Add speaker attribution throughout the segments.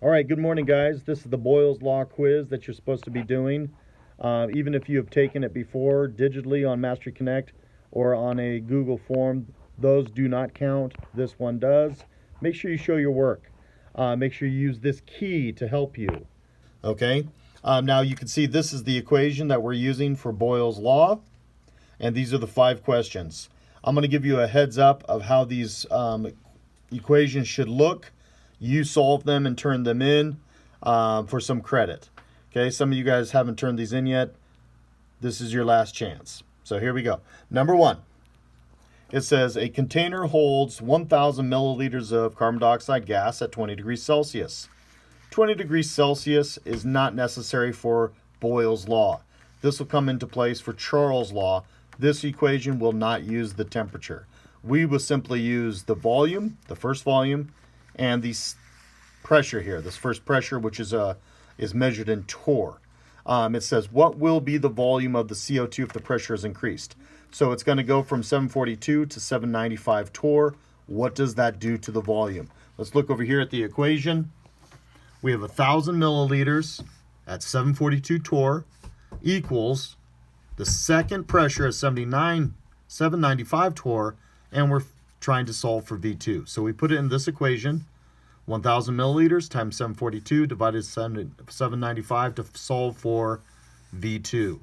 Speaker 1: All right, good morning, guys. This is the Boyle's Law quiz that you're supposed to be doing. Even if you have taken it before digitally on Mastery Connect or on a Google form, those do not count. This one does. Make sure you show your work. Make sure you use this key to help you. Okay. Now you can see this is the equation that we're using for Boyle's Law, and these are the 5 questions. I'm going to give you a heads up of how these equations should look. You solve them and turn them in for some credit. Okay, some of you guys haven't turned these in yet. This is your last chance. So here we go. Number 1, it says a container holds 1,000 milliliters of carbon dioxide gas at 20 degrees Celsius. 20 degrees Celsius is not necessary for Boyle's Law. This will come into place for Charles' Law. This equation will not use the temperature. We will simply use the volume, the first volume, and the pressure here, this first pressure, which is measured in torr. It says, what will be the volume of the CO2 if the pressure is increased? So it's going to go from 742 to 795 torr. What does that do to the volume? Let's look over here at the equation. We have 1,000 milliliters at 742 torr equals the second pressure at 795 torr, and we're trying to solve for V2. So we put it in this equation, 1,000 milliliters times 742 divided 795 to solve for V2.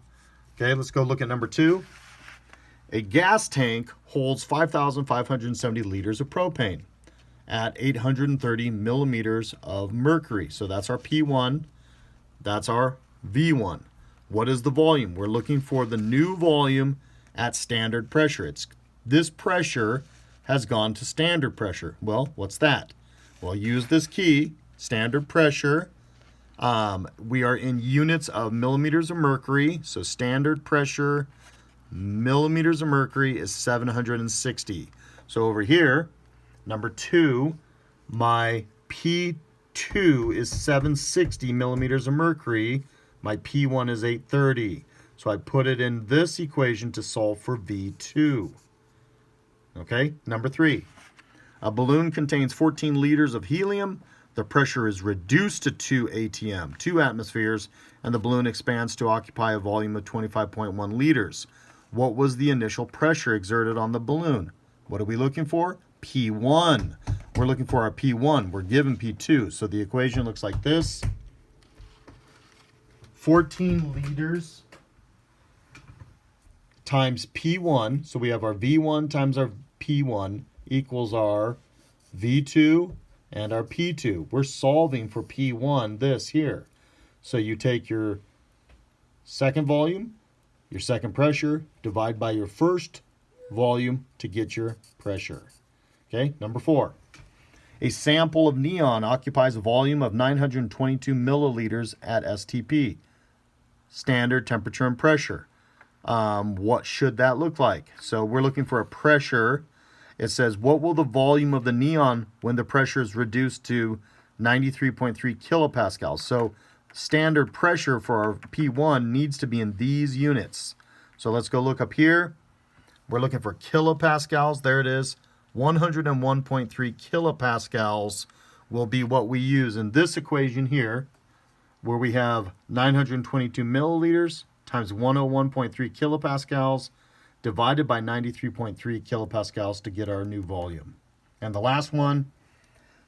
Speaker 1: Okay, let's go look at number 2. A gas tank holds 5,570 liters of propane at 830 millimeters of mercury. So that's our P1, that's our V1. What is the volume? We're looking for the new volume at standard pressure. This pressure has gone to standard pressure. Well, what's that? Well, use this key, standard pressure. We are in units of millimeters of mercury, so standard pressure, millimeters of mercury is 760. So over here, number 2, my P2 is 760 millimeters of mercury. My P1 is 830. So I put it in this equation to solve for V2. Okay, number 3. A balloon contains 14 liters of helium. The pressure is reduced to 2 atm, 2 atmospheres, and the balloon expands to occupy a volume of 25.1 liters. What was the initial pressure exerted on the balloon? What are we looking for? P1. We're looking for our P1. We're given P2. So the equation looks like this. 14 liters times P1, so we have our V1 times our P1 equals our V2 and our P2. We're solving for P1, this here. So you take your second volume, your second pressure, divide by your first volume to get your pressure. Okay, number 4. A sample of neon occupies a volume of 922 milliliters at STP, standard temperature and pressure. What should that look like? So we're looking for a pressure. It says, what will the volume of the neon when the pressure is reduced to 93.3 kilopascals? So standard pressure for our P1 needs to be in these units. So let's go look up here. We're looking for kilopascals. There it is. 101.3 kilopascals will be what we use in this equation here, where we have 922 milliliters times 101.3 kilopascals divided by 93.3 kilopascals to get our new volume. And the last one,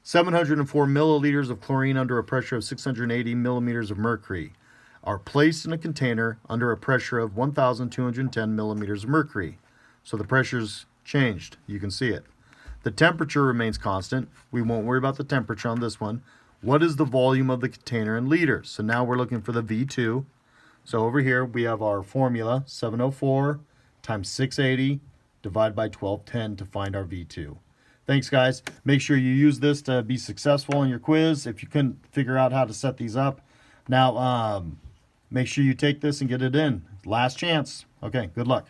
Speaker 1: 704 milliliters of chlorine under a pressure of 680 millimeters of mercury are placed in a container under a pressure of 1,210 millimeters of mercury. So the pressure's changed. You can see it. The temperature remains constant. We won't worry about the temperature on this one. What is the volume of the container in liters? So now we're looking for the V2. So over here we have our formula, 704 times 680 divided by 1210 to find our V2. Thanks, guys. Make sure you use this to be successful in your quiz. If you couldn't figure out how to set these up, now make sure you take this and get it in. Last chance. Okay, good luck.